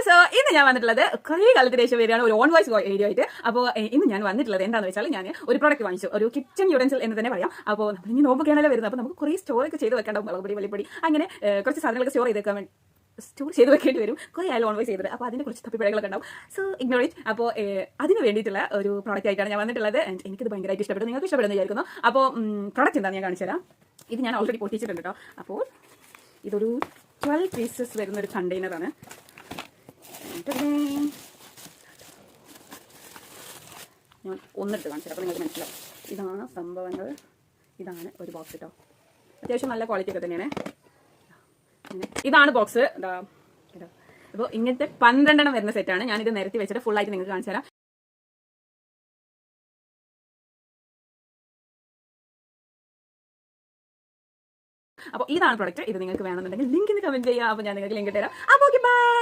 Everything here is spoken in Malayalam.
സോ ഇന്ന് ഞാൻ വന്നിട്ടുള്ളത് കുറേ കാലത്തിന് ശേഷം വരികയാണ് ഒരു ഓൺ വോയിസ് വീഡിയോ ആയിട്ട്. അപ്പോൾ ഇന്ന് ഞാൻ വന്നിട്ടുള്ളത് എന്താണെന്ന് വെച്ചാൽ ഞാൻ ഒരു പ്രോഡക്റ്റ് വാങ്ങിച്ചു, ഒരു കിച്ചൺ യൂട്ടൻസിൽ എന്ന് തന്നെ പറയാം. അപ്പോൾ നമ്മൾ ഇനി നോമ്പൊക്കെയാണല്ലോ വരുന്നത്, അപ്പോൾ നമുക്ക് കുറേ സ്റ്റോറൊക്കെ ചെയ്ത് വെക്കേണ്ടാവും, മുളകുപൊടി വെള്ളിപ്പൊടി അങ്ങനെ കുറച്ച് സാധനങ്ങളൊക്കെ സ്റ്റോർ ചെയ്ത് വെക്കേണ്ടി വരും. കുറേ ആയാലും ഓൺ വോയിസ് ചെയ്തത്, അപ്പോൾ അതിനെ കുറിച്ച് തപ്പിപ്പിഴകളൊക്കെ ഉണ്ടാവും. So ignore it. അപ്പോൾ അതിന് വേണ്ടിയിട്ടുള്ള ഒരു പ്രോഡക്റ്റ് ആയിട്ടാണ് ഞാൻ വന്നിട്ടുള്ളത്. എനിക്കിത് ഭയങ്കരമായിട്ട് ഇഷ്ടപ്പെട്ടു, നിങ്ങൾക്ക് ഇഷ്ടപ്പെടുന്നു വിചാരിക്കുന്നു. അപ്പോൾ പ്രോഡക്റ്റ് എന്താണെന്ന് ഞാൻ കാണിച്ചു തരാം. ഇത് ഞാൻ ഓൾറെഡി പൊട്ടിച്ചിട്ടുണ്ട് കേട്ടോ. അപ്പോൾ ഇതൊരു 12 പീസസ് വരുന്നൊരു കണ്ടെയ്നറാണ്. ഞാൻ ഒന്നെടുത്ത് കാണിച്ചു, അപ്പോൾ നിങ്ങൾക്ക് മനസ്സിലാവും. ഇതാണ് സംഭവങ്ങൾ, ഇതാണ് ഒരു ബോക്സ് കേട്ടോ. അത്യാവശ്യം നല്ല ക്വാളിറ്റി ഒക്കെ തന്നെയാണ്. ഇതാണ് ബോക്സ്. അപ്പോൾ ഇങ്ങനത്തെ 12 വരുന്ന സെറ്റാണ്. ഞാനിത് നിരത്തി വെച്ചിട്ട് ഫുള്ളായിട്ട് നിങ്ങൾക്ക് കാണിച്ചു തരാം. അപ്പോൾ ഇതാണ് പ്രൊഡക്റ്റ്. ഇത് നിങ്ങൾക്ക് വേണമെന്നുണ്ടെങ്കിൽ ലിങ്ക് കമന്റ് ചെയ്യാം. അപ്പോൾ ഞാൻ നിങ്ങൾക്ക് ലിങ്ക് തരാം. അപ്പോൾ ഓക്കെ, ബൈ.